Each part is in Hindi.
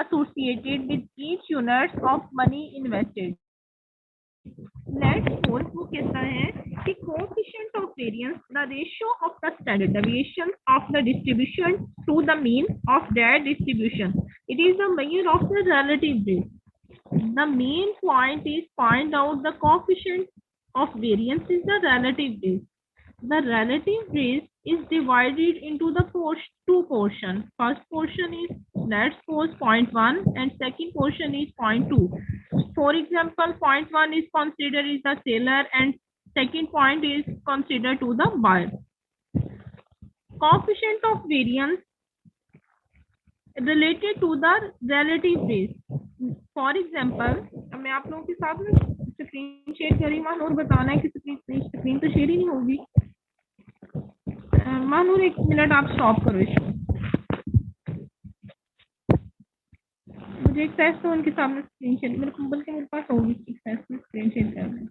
associated with each unit of money invested. Let's suppose वो कहता है कि coefficient of variance, the ratio of the standard deviation of the distribution to the mean of that distribution. It is the measure of the relative risk. The main point is find out the coefficient of variance is the relative risk. The relative risk is divided into the two portions. First portion is, let's suppose 0.1 and second portion is 0.2. For example, 0.1 is considered is the seller and second point is considered to the buyer. Coefficient of variance related to the relative risk. For example, मैं आप लोगों के साथ में स्क्रीन शेयर करी, मानूर बताना है कि स्क्रीन तो शेयर ही नहीं होगी। मानूर 1 मिनट आप स्टॉप करो इसको, मुझे एक टेस्ट तो उनके सामने स्क्रीन शेयर, मेरे को बल्कि मेरे पास होगी एक टेस्ट में स्क्रीन शेयर करना है।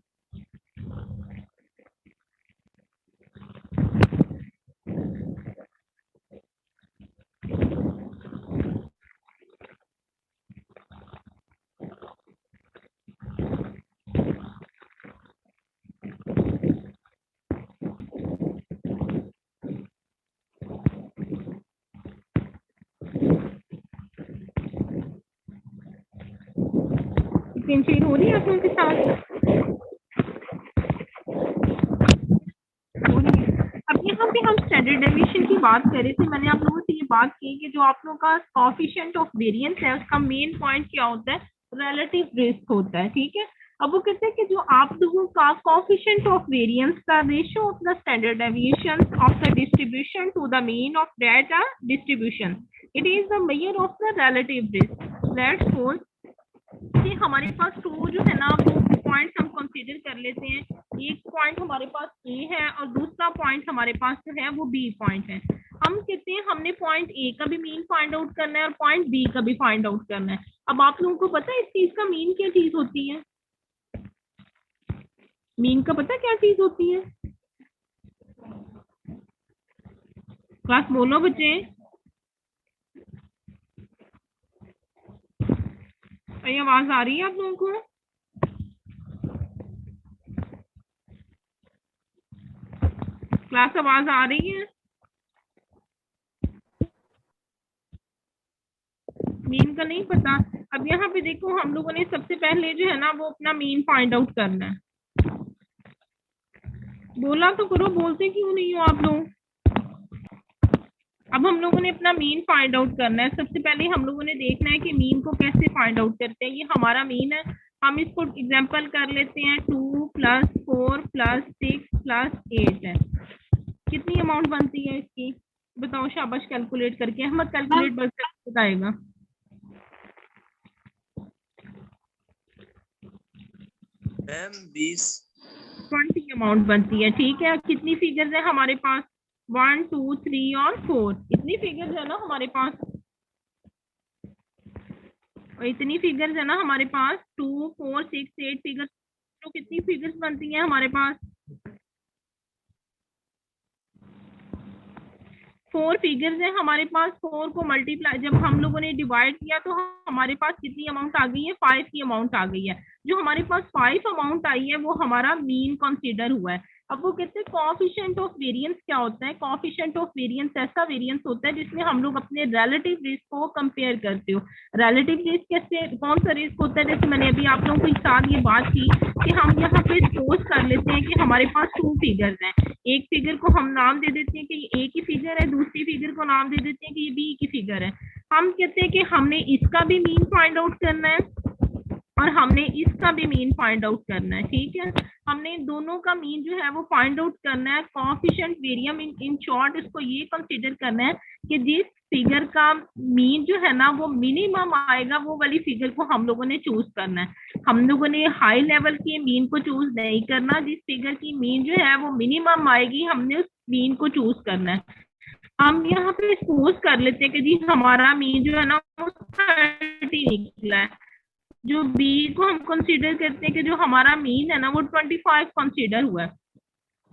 स्क्रीन शेयर हो रही है आप लोगों के साथ? अब यहाँ पे हम स्टैंडर्ड डेविएशन की बात कर रहे थे। मैंने आप लोगों से ये बात की कि जो आप लोगों का कोएफिशिएंट ऑफ वेरिएंस है उसका मेन पॉइंट क्या होता है, रिलेटिव रिस्क होता है। ठीक है, अब वो कहते हैं कि जो आप लोगों का कोएफिशिएंट ऑफ वेरिएंस का ratio of the standard deviation of the distribution to the mean of that distribution, it is the measure of the relative risk. Let's suppose कि हमारे पास टू जो है ना वो पॉइंट्स हम कंसीडर कर लेते हैं। एक पॉइंट हमारे पास ए है और दूसरा पॉइंट हमारे पास जो है वो बी पॉइंट है। हम कहते हैं हमने पॉइंट ए का भी मीन फाइंड आउट करना है और पॉइंट बी का भी फाइंड आउट करना है। अब आप लोगों को पता है इस चीज का मीन क्या चीज होती है? मीन का पता है क्या चीज होती है? क्लास बोलो बच्चे, आवाज आ रही है आप लोगों को? क्लास आवाज आ रही है? मीन का नहीं पता? अब यहाँ पे देखो हम लोगों ने सबसे पहले जो है ना वो अपना मीन फाइंड आउट करना है। बोला तो करो, बोलते क्यों नहीं हो आप लोग? अब हम लोगों ने अपना मीन फाइंड आउट करना है। सबसे पहले हम लोगों ने देखना है कि मीन को कैसे फाइंड आउट करते हैं। ये हमारा मीन है, हम इसको एग्जांपल कर लेते हैं 2 + 4 + 6 + 8 है। कितनी अमाउंट बनती है इसकी बताओ, शाबाश कैलकुलेट करके। अहमद कैलकुलेट बस बताएगा। मैम 20 अमाउंट बनती है। ठीक है, कितनी फिगर्स है हमारे पास? 1 2 3 और 4, इतनी फिगर्स है ना हमारे पास, और इतनी फिगर्स है ना हमारे पास 2 4 6 8 फिगर्स। तो कितनी फिगर्स बनती हैं हमारे पास? 4 फिगर्स है हमारे पास। 4 को मल्टीप्लाई जब हम लोगों ने डिवाइड किया तो हमारे पास कितनी अमाउंट आ गई है? 5 की अमाउंट आ गई है। जो हमारे पास 5 अमाउंट आई है वो हमारा मीन कंसीडर हुआ है। अब वो कहते हैं कोएफिशिएंट ऑफ वेरिएंस क्या होता है? कोएफिशिएंट ऑफ वेरिएंस ऐसा वेरिएंस होता है जिसमें हम लोग अपने रिलेटिव रिस्क को कंपेयर करते हो। रिलेटिव रिस्क कैसे, कौन सा रिस्क होता है? जैसे मैंने अभी आप लोगों के साथ ये बात की कि हम यहाँ पे सपोज कर लेते हैं कि हमारे पास 2 फिगर्स हैं। एक फिगर को हम नाम दे देते हैं कि ये ए की फिगर है, दूसरी फिगर को नाम दे देते हैं कि ये बी की फिगर है। हम कहते हैं कि हमने इसका भी मीन फाइंड आउट करना है और हमने इसका भी मीन फाइंड आउट करना है। ठीक है, हमने दोनों का मीन जो है वो फाइंड आउट करना है। कोएफिशिएंट वेरियम इन शॉर्ट इसको ये कंसीडर करना है कि जिस फिगर का मीन जो है ना वो मिनिमम आएगा वो वाली फिगर को हम लोगों ने चूज करना है। हम लोगों ने हाई लेवल के मीन को चूज नहीं करना। जिस फिगर की मीन जो है वो मिनिमम आएगी हमने उस मीन को चूज करना है। हम यहाँ पे सपोज कर लेते हैं कि जी हमारा मीन जो है ना वो 30 निकला है। जो बी को हम कंसीडर करते हैं कि जो हमारा मीन है ना वो 25 कंसीडर हुआ है।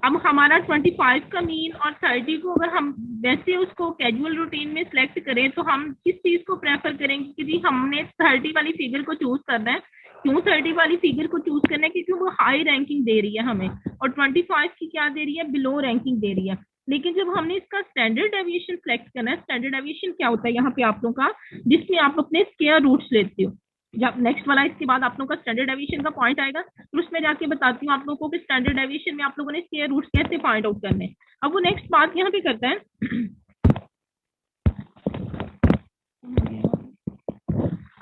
अब हमारा 25 का मीन और 30 को अगर हम वैसे उसको कैजुअल रूटीन में सिलेक्ट करें तो हम किस चीज को प्रेफर करेंगे कि जी हमने 30 वाली फिगर को चूज करना है। क्यों 30 वाली फिगर को चूज करना है? क्योंकि वो हाई रैंकिंग दे रही है हमें, और 25 की क्या दे रही है? बिलो रैंकिंग दे रही है। लेकिन जब हमने इसका स्टैंडर्ड डेविएशन सिलेक्ट करना है, स्टैंडर्ड डेविएशन क्या होता है यहाँ पे आप लोगों का, जिसमें आप अपने स्क्वायर रूट्स लेते हो। जब नेक्स्ट वाला इसके बाद आप लोगों का स्टैंडर्ड डेविएशन का पॉइंट आएगा, तो उसमें जाके बताती हूँ आप लोगों को कि स्टैंडर्ड डेविएशन में आप लोगों ने स्क्वायर रूट्स कैसे फाइंड आउट करने। अब वो नेक्स्ट बात यहाँ पे करता है।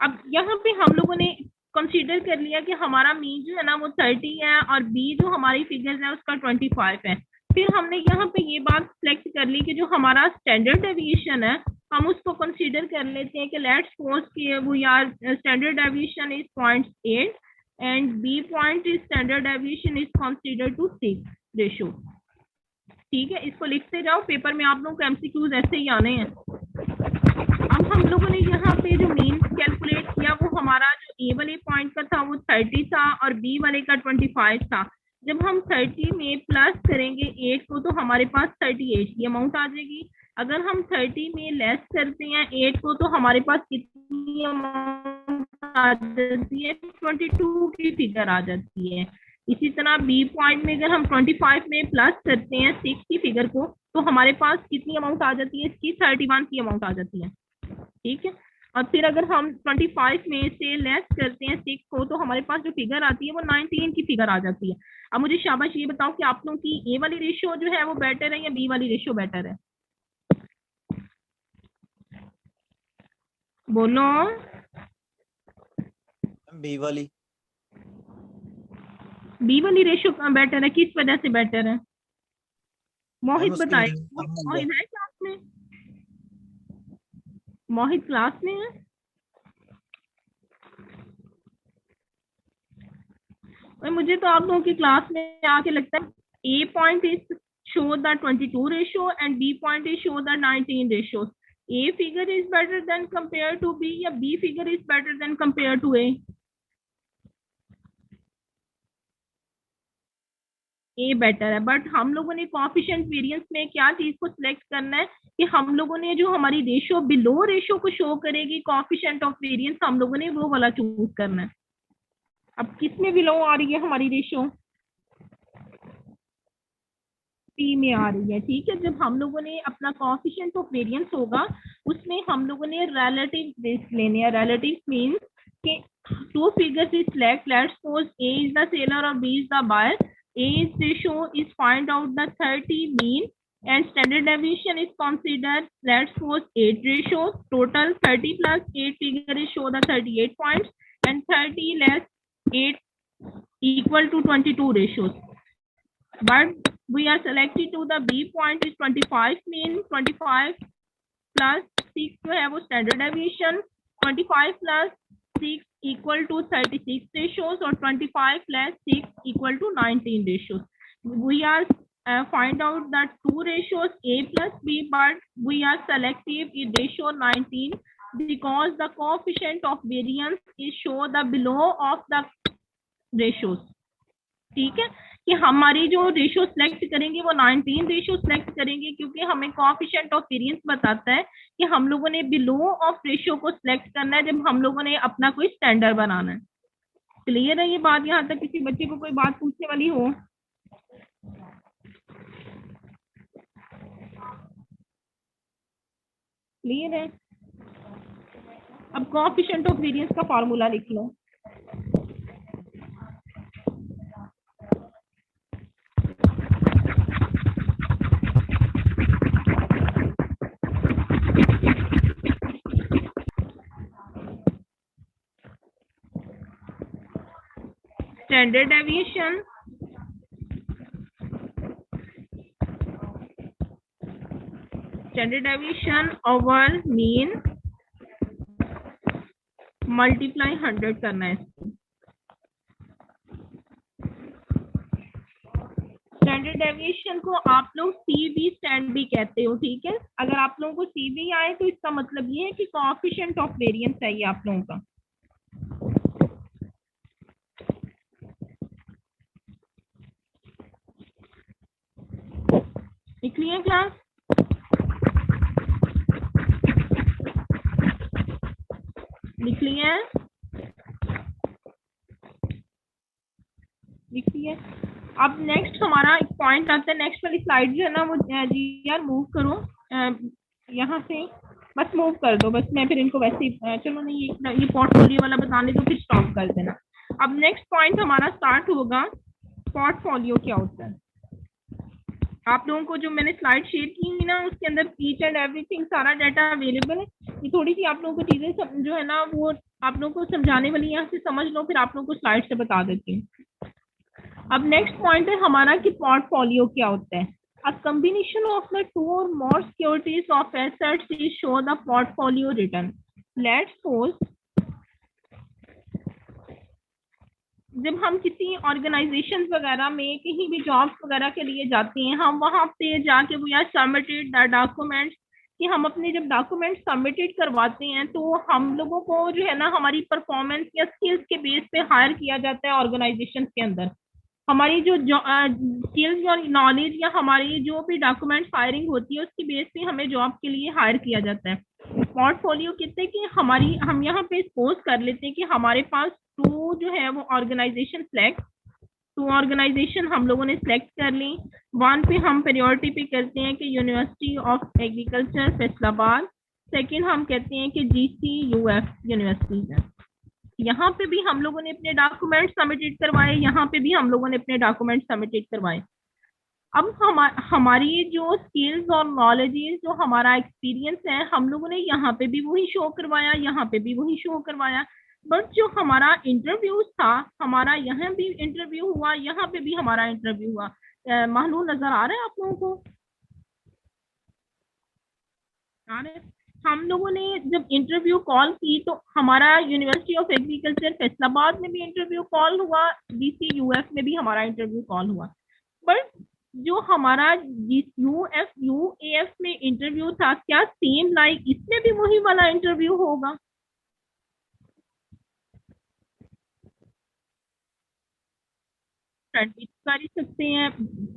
अब यहाँ पे हम लोगों ने कंसीडर कर लिया कि हमारा मीन जो है ना वो 30 है और बी जो हमारी फिगर्स है उसका 25 है। फिर हमने यहाँ पे ये बात सिलेक्ट कर ली कि जो हमारा स्टैंडर्ड डेविएशन है हम उसको कंसीडर कर लेते हैं कि लेट्स सपोज कि वो यार standard deviation is 0.8 and B point is standard deviation is consider to 6 ratio. ठीक है, इसको लिखते जाओ, पेपर में आप लोगों को एमसीक्यूज ऐसे ही आने हैं। अब हम लोगों ने यहाँ पे जो मीन कैलकुलेट किया वो हमारा जो ए वाले पॉइंट का था वो 30 था और बी वाले का 25 था। जब हम 30 में प्लस करेंगे 8 को तो हमारे पास 38 की अमाउंट आ जाएगी। अगर हम 30 में लेस करते हैं 8 को तो हमारे पास कितनी अमाउंट आ जाती है? 22 की फिगर आ जाती है। इसी तरह बी पॉइंट में अगर हम 25 में प्लस करते हैं 6 की फिगर को तो हमारे पास कितनी अमाउंट आ जाती है? इसकी 31 की अमाउंट आ जाती है। ठीक है, और फिर अगर हम 25 में से लेस करते हैं 6 को तो हमारे पास जो फिगर आती है वो 19 की फिगर आ जाती है। अब मुझे शाबाश ये बताओ कि आप लोगों की ए वाली रेशियो जो है वो बेटर है या बी वाली रेशियो बेटर है? बोलो। बी वाली। बी वाली रेशियो बेटर है, किस वजह से बेटर है? मोहित बताए। मोहित है क्लास में? मोहित क्लास में है? और मुझे तो आप लोगों की क्लास में आके लगता है A point is show the 22 ratio and B point is show the 19 ratio. A figure is better than compare to B या B figure is better than compare to A? A better है, बट हम लोगों ने कोएफिशिएंट वेरिएंस में क्या चीज को सिलेक्ट करना है कि हम लोगों ने जो हमारी रेशियो बिलो रेशियो को शो करेगी कोएफिशिएंट ऑफ वेरिएंस, हम लोगों ने वो वाला चूज करना है। अब किसमें बिलो आ रही है हमारी रेशियो? पी में आ रही है। ठीक है, जब हम लोगों ने अपना कोएफिशिएंट ऑफ वेरिएंस होगा उसमें हम लोगों ने रिलेटिव बेस लेने हैं। रिलेटिव मींस कि two figures is select, let's suppose A is the seller or B is the buyer. A's ratio is find out the 30 mean and standard deviation is considered, let's suppose 8 ratios. Total 30 plus 8 figure is show the 38 points and 30 less 8 equal to 22 ratios. But we are selected to the B point is 25 mean, 25 plus 6 जो है वो standard deviation, 25 plus 6 equal to 36 ratios or 25 plus 6 equal to 19 ratios. We are find out that two ratios A plus B, but we are selective in ratio 19 because the coefficient of variance is show the below of the ratios. ठीक है, कि हमारी जो रेशियो सिलेक्ट करेंगे वो 19 रेशियो सिलेक्ट करेंगे क्योंकि हमें कोएफिशिएंट ऑफ वेरिएंस बताता है कि हम लोगों ने बिलो ऑफ रेशियो को सिलेक्ट करना है जब हम लोगों ने अपना कोई स्टैंडर्ड बनाना है। क्लियर है ये बात? यहाँ तक किसी बच्चे को कोई बात पूछने वाली हो? क्लियर है? अब कोएफिशिएंट ऑफ वेरिएंस का फॉर्मूला लिख लो। Standard deviation over mean multiply 100 करना है इसको। स्टैंडर्ड डेविएशन को आप लोग सीबी स्टैंड भी कहते हो। ठीक है, अगर आप लोगों को सीबी आए तो इसका मतलब ये है कि कोएफिशिएंट ऑफ वेरिएंस है ये आप लोगों का। लिख लिए क्लास? लिख लिए? लिख लिए? अब नेक्स्ट हमारा एक पॉइंट आता है, नेक्स्ट वाली स्लाइड जो है ना वो जी यार मूव करो यहाँ से, बस मूव कर दो, बस मैं फिर इनको वैसे ही चलो नहीं ये पोर्टफोलियो वाला बताने दो, फिर स्टॉप कर देना। अब नेक्स्ट पॉइंट हमारा स्टार्ट होगा, पोर्टफोलियो क्या होता है। आप लोगों को जो मैंने स्लाइड शेयर की ना उसके अंदर ईच एंड एवरीथिंग सारा डाटा अवेलेबल है। ये थोड़ी सी आप लोगों को चीजें जो है ना वो आप लोगों को समझाने वाली, यहाँ से समझ लो, फिर आप लोगों को स्लाइड से बता देती हूँ। अब नेक्स्ट पॉइंट है हमारा कि पोर्टफोलियो क्या होता है। A combination of the two or more securities of assets is show the portfolio return. Let's suppose जब हम किसी ऑर्गेनाइजेशन वगैरह में कहीं भी जॉब्स वगैरह के लिए जाते हैं, हम वहां पे जाके वो यार सबमिटेड द डॉक्यूमेंट्स, कि हम अपने जब डॉक्यूमेंट सबमिटेड करवाते हैं तो हम लोगों को जो है ना हमारी परफॉर्मेंस या स्किल्स के बेस पे हायर किया जाता है ऑर्गेनाइजेशन के अंदर। हमारी जो स्किल्स और नॉलेज या हमारी जो भी डॉक्यूमेंट फायरिंग होती है उसकी बेस पे हमें जॉब के लिए हायर किया जाता है। पोर्टफोलियो कहते हैं कि हम यहाँ पे सपोज कर लेते हैं कि हमारे पास टू जो है वो ऑर्गेनाइजेशन टू ऑर्गेनाइजेशन हम लोगों ने सिलेक्ट कर ली। वन पे हम प्रायोरिटी पे करते हैं कि university of agriculture Faisalabad, second हम कहते हैं कि GCUF यूनिवर्सिटी है। यहाँ पे भी हम लोगों ने अपने डॉक्यूमेंट सबमिटेड करवाए, यहाँ पे भी हम लोगों ने अपने डॉक्यूमेंट सबमिटेड करवाए। अब हमारी जो स्किल्स और नॉलेजेस जो हमारा एक्सपीरियंस है हम लोगों ने यहाँ पे भी वही शो करवाया, यहाँ पे भी वही शो करवाया। बट जो हमारा इंटरव्यू था, हमारा यहाँ भी इंटरव्यू हुआ, यहाँ पे भी हमारा इंटरव्यू हुआ। महलू नजर आ रहा है आप लोगों को? आ रहे? हम लोगों ने जब इंटरव्यू कॉल की तो हमारा यूनिवर्सिटी ऑफ एग्रीकल्चर फैसलाबाद में भी इंटरव्यू कॉल हुआ, GCUF में भी हमारा इंटरव्यू कॉल हुआ। बट जो हमारा UF में इंटरव्यू था, क्या सेम लाइक इसमें भी वही वाला इंटरव्यू होगा? कर ही सकते हैं।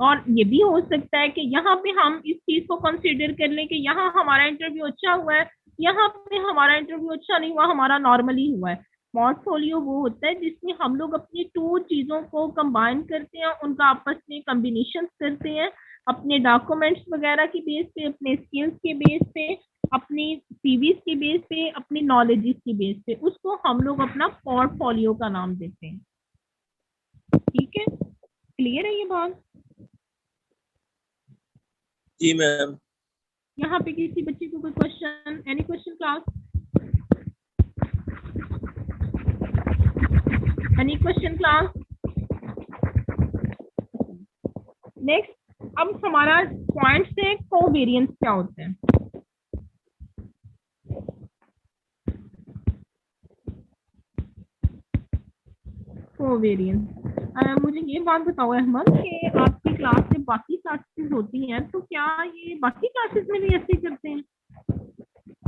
और ये भी हो सकता है कि यहाँ पे हम इस चीज को कंसीडर कर लें कि यहाँ हमारा इंटरव्यू अच्छा हुआ है, यहाँ पे हमारा इंटरव्यू अच्छा नहीं हुआ, हमारा नॉर्मली हुआ है। पोर्टफोलियो वो होता है जिसमें हम लोग अपनी टू चीजों को कंबाइन करते हैं, उनका आपस में कॉम्बिनेशन करते हैं, अपने डॉक्यूमेंट्स वगैरह की बेस पे, अपने स्किल्स के बेस पे, अपनी सीवीज के बेस पे, अपनी नॉलेजेस की बेस पे, उसको हम लोग अपना पोर्टफोलियो का नाम देते हैं। ठीक है, क्लियर है ये बात? जी मैम। यहाँ पे किसी बच्चे को कोई question, any question class? Any question class? Next, अब हमारा पॉइंट से कोवेरिएंस क्या होते हैं। कोवेरिएंस, मुझे ये बात बताओ अहमद कि आपकी क्लास में बाकी क्लासेस होती हैं तो क्या ये बाकी क्लासेस में भी ऐसे करते हैं?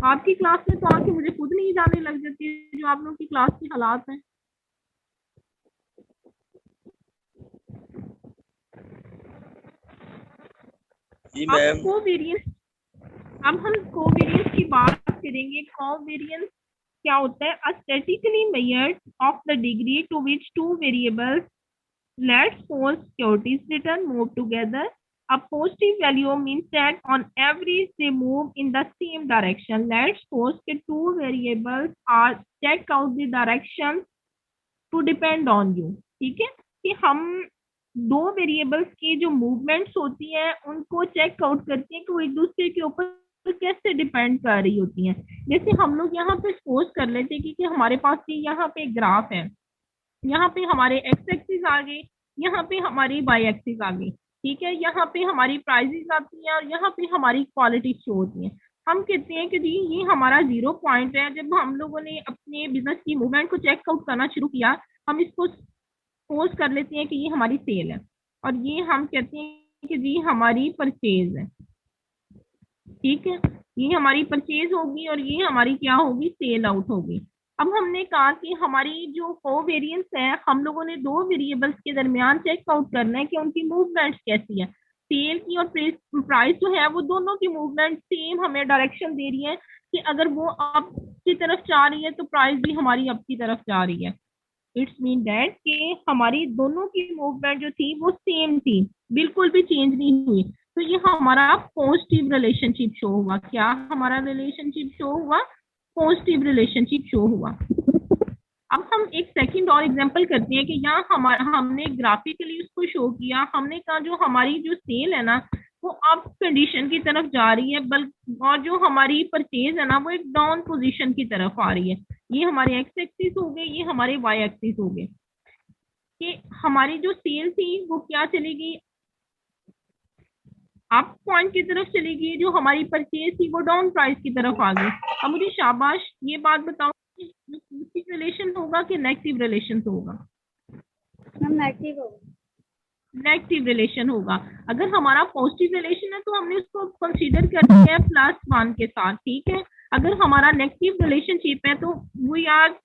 आपकी क्लास में तो आके मुझे खुद नहीं जाने लग जाती है जो आप लोगों की क्लास के हालात हैं। जी मैम। कोवेरिएंस, अब हम कोवेरिएंस की बात करेंगे। कोवेरिएंस क्या होता है? A statically measured of the degree to which two variables, let's suppose securities return, move together. A positive value means that on average they move in the same direction. Let's suppose that two variables are check out the direction to depend on you. ठीक है, कि हम दो वेरिएबल्स की जो मूवमेंट्स होती है उनको चेक आउट करते हैं कि वो एक दूसरे के ऊपर कैसे डिपेंड कर रही होती हैं। जैसे हम लोग यहाँ पे सपोज कर लेते हैं कि हमारे पास यहाँ पे एक ग्राफ है, यहाँ पे हमारे एक्स एक्सिस आ गई, यहाँ पे हमारी वाई एक्सिस आ गई। ठीक है, यहाँ पे हमारी प्राइसेस आती हैं और यहाँ पे हमारी क्वालिटी शो होती है। हम कहते हैं कि जी ये हमारा 0 पॉइंट है। जब हम लोगों ने अपने बिजनेस की मूवमेंट को चेक आउट करना शुरू किया, हम इसको सपोज कर लेते हैं कि ये हमारी सेल है और ये हम कहते हैं कि जी हमारी परचेज है। ठीक है, ये हमारी परचेज होगी और ये हमारी क्या होगी? सेल आउट होगी। अब हमने कहा कि हमारी जो कोवेरिएंस है, हम लोगों ने दो वेरिएबल्स के दरमियान चेक आउट करना है कि उनकी मूवमेंट्स कैसी है। सेल की और प्राइस जो है वो दोनों की मूवमेंट सेम हमें डायरेक्शन दे रही है कि अगर वो अप की तरफ जा रही है तो प्राइस भी हमारी अप की तरफ जा रही है। इट्स मीन दैट कि हमारी दोनों की मूवमेंट जो थी वो सेम थी, बिल्कुल भी चेंज नहीं हुई। तो ये हमारा पॉजिटिव रिलेशनशिप शो हुआ। क्या हमारा रिलेशनशिप शो हुआ? पॉजिटिव रिलेशनशिप शो हुआ। अब हम एक सेकंड और एग्जांपल करते हैं कि यहाँ हमारा हमने ग्राफिकली उसको शो किया। हमने कहा जो हमारी जो सेल है ना वो अप कंडीशन की तरफ जा रही है, बल्कि और जो हमारी परचेज है ना वो एक डाउन पोजीशन की तरफ आ रही है। ये हमारे एक्स एक्सिस हो गए, ये हमारे वाई एक्सिस हो गए। कि हमारी जो सेल थी वो क्या चलेगी? अप पॉइंट की तरफ चलेगी। जो हमारी परचेज थी वो डाउन प्राइस की तरफ आ गई। अब मुझे शाबाश ये बात बताओ कि पॉजिटिव रिलेशन होगा कि नेगेटिव रिलेशन होगा? नेगेटिव होगा। नेगेटिव रिलेशन होगा। अगर हमारा पॉजिटिव रिलेशन है तो हमने उसको कंसीडर कर लिया है +1 के साथ, ठीक है। अगर हमारा नेगेटिव रिलेशनशिप है तो we are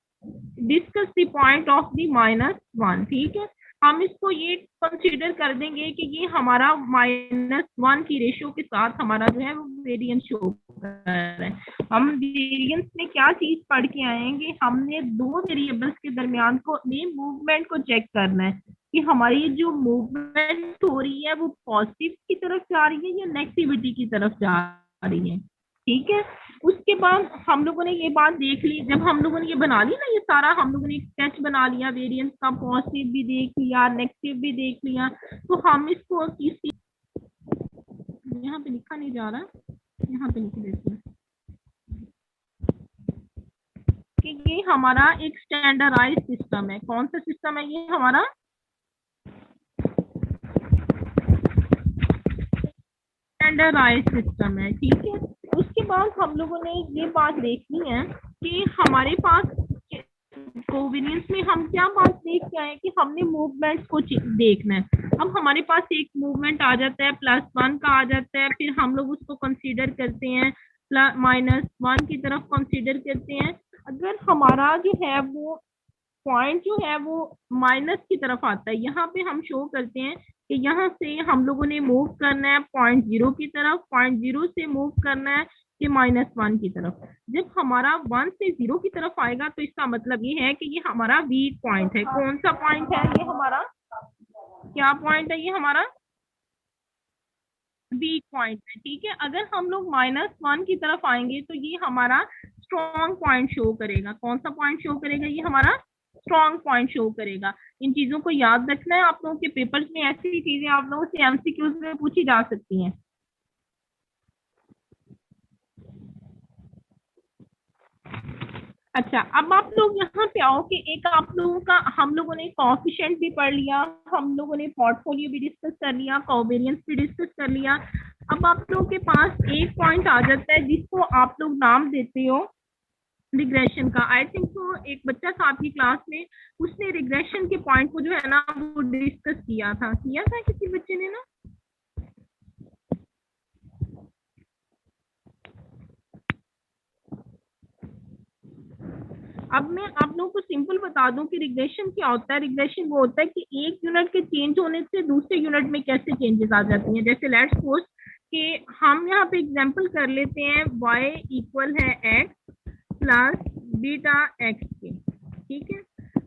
discuss the point of the -1, ठीक है। हम इसको ये कंसीडर कर देंगे कि ये हमारा -1 की रेशियो के साथ हमारा जो है वो वेरिएंस शो कर रहा है। हम वेरिएंस में क्या चीज पढ़ के आएंगे? हमने दो वेरिएबल्स के दरमियान को मूवमेंट को चेक करना है कि हमारी जो मूवमेंट हो रही है वो पॉजिटिव की तरफ जा रही है या नेगेटिविटी की तरफ जा रही है, ठीक है। उसके बाद हम लोगों ने ये बात देख ली। जब हम लोगों ने ये बना ली ना, ये सारा हम लोगों ने स्केच बना लिया, वेरिएंस का पॉजिटिव भी देख लिया, नेगेटिव भी देख लिया, तो हम इसको किसी यहाँ पे लिखा नहीं जा रहा, यहाँ पे लिख देते हैं कि ये हमारा एक स्टैंडर्डाइज सिस्टम है। कौन सा सिस्टम है ये? हमारा स्टैंडर्डाइज सिस्टम है, ठीक है। उसके बाद हम लोगों ने ये बात देखनी है कि हमारे पास कोवेरियंस में हम क्या बात देख के आए कि हमने मूवमेंट्स को देखना है। अब हमारे पास एक मूवमेंट आ जाता है +1 का आ जाता है, फिर हम लोग उसको कंसीडर करते हैं -1 की तरफ कंसीडर करते हैं। अगर हमारा जो है वो पॉइंट जो है वो माइनस की तरफ आता है, यहाँ पे हम शो करते हैं कि यहाँ से हम लोगों ने मूव करना है 0.0 की तरफ, 0.0 से मूव करना है कि -1 की तरफ। जब हमारा 1 से 0 की तरफ आएगा तो इसका मतलब ये है कि ये हमारा वीक पॉइंट है। कौन सा पॉइंट है ये? हमारा क्या पॉइंट है ये? हमारा वीक पॉइंट है, ठीक है। अगर हम लोग -1 की तरफ आएंगे तो ये हमारा स्ट्रॉन्ग पॉइंट शो करेगा। कौन सा पॉइंट शो करेगा? ये हमारा स्ट्रॉन्ग पॉइंट शो करेगा। इन चीजों को याद रखना है। आप लोगों के पेपर्स में ऐसी चीजें आप लोगों से एमसीक्यूज में पूछी जा सकती हैं। अच्छा, अब आप लोग यहाँ पे आओ कि एक आप लोगों का हम लोगों ने कोएफिशिएंट भी पढ़ लिया, हम लोगों ने पोर्टफोलियो भी डिस्कस कर लिया, कोवेरियंस भी डिस्कस कर लिया। अब आप लोगों के पास एक पॉइंट आ जाता है जिसको आप लोग नाम देते हो रिग्रेशन का। आई थिंक तो एक बच्चा था आपकी क्लास में, उसने रिग्रेशन के पॉइंट को जो है ना वो डिस्कस किया था किसी बच्चे ने ना। अब मैं आप लोगों को सिंपल बता दूं कि रिग्रेशन क्या होता है। रिग्रेशन वो होता है कि एक यूनिट के चेंज होने से दूसरे यूनिट में कैसे चेंजेस आ जाती हैं। जैसे लेट्स सपोज कि हम यहाँ पे एग्जांपल कर लेते हैं y इक्वल है x प्लस बीटा x के, ठीक है।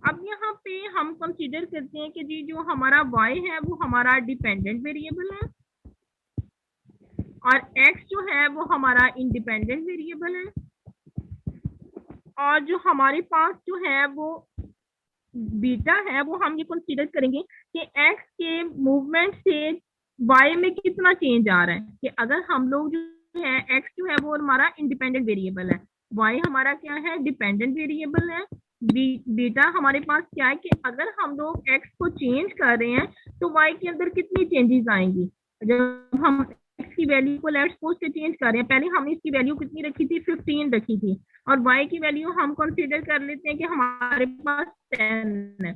अब यहाँ पे हम कंसीडर करते हैं कि जी जो हमारा y है वो हमारा डिपेंडेंट वेरिएबल है और x जो है वो हमारा इंडिपेंडेंट वेरिएबल है, और जो हमारे पास जो है वो बीटा है वो हम ये कंसीडर करेंगे कि x के मूवमेंट से y में कितना चेंज आ रहा है। कि अगर हम लोग जो है x जो है वो हमारा इंडिपेंडेंट वेरिएबल है, y हमारा क्या है? डिपेंडेंट वेरिएबल है। बीटा हमारे पास क्या है कि अगर हम लोग x को चेंज कर रहे हैं तो y के अंदर कितनी चेंजेस आएंगी। जब हम x की वैल्यू को लेट्स सपोज से चेंज कर रहे हैं, पहले हमने इसकी वैल्यू कितनी रखी थी? 15 रखी थी, और y की वैल्यू हम कंसीडर कर लेते हैं कि हमारे पास 10 है।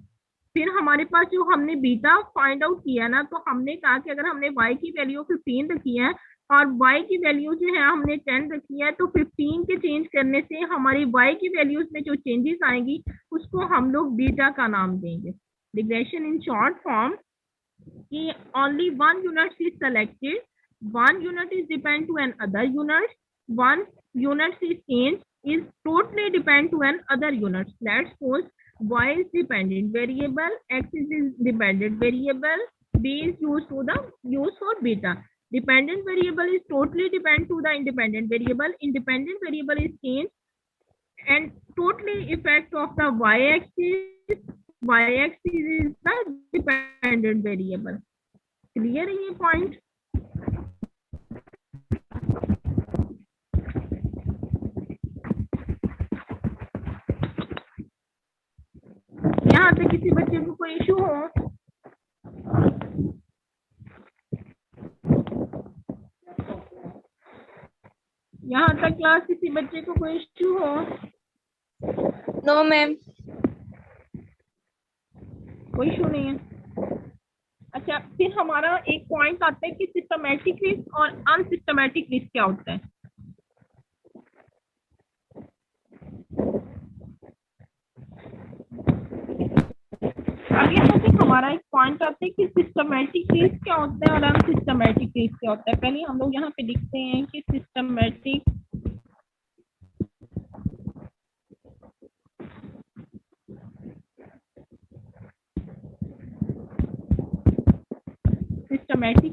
फिर हमारे पास जो हमने बीटा फाइंड आउट किया ना, तो हमने कहा कि अगर हमने y की वैल्यू 15 रखी है और y की वैल्यू जो है हमने 10 रखी है, तो 15 के चेंज करने से हमारी y की वैल्यूज में जो चेंजेस आएंगी उसको हम लोग बीटा का नाम देंगे। रिग्रेशन इन शॉर्ट फॉर्म कि only one unit is selected, one unit is depend to another unit, one unit is changed is totally depend to another unit. Let's suppose y is dependent variable, x is dependent variable, b is used for beta. Dependent variable is totally depend to the independent variable. Independent variable is changed and totally effect of the y-axis. Y-axis is the dependent variable. Clear है ये पॉइंट? यहाँ तक किसी बच्चे को कोई इशू हो? यहाँ तक क्लास किसी बच्चे को कोई इशू हो? No ma'am. कोई इशू नहीं है। अच्छा, फिर हमारा एक पॉइंट आता है कि सिस्टमैटिक रिस्क और अनसिस्टमैटिक रिस्क क्या होता है। अब यहाँ पे हमारा एक पॉइंट आता है कि सिस्टमैटिक रिस्क क्या होता है और अनसिस्टमैटिक रिस्क क्या होता है। पहले हम लोग यहाँ पे लिखते हैं कि systematic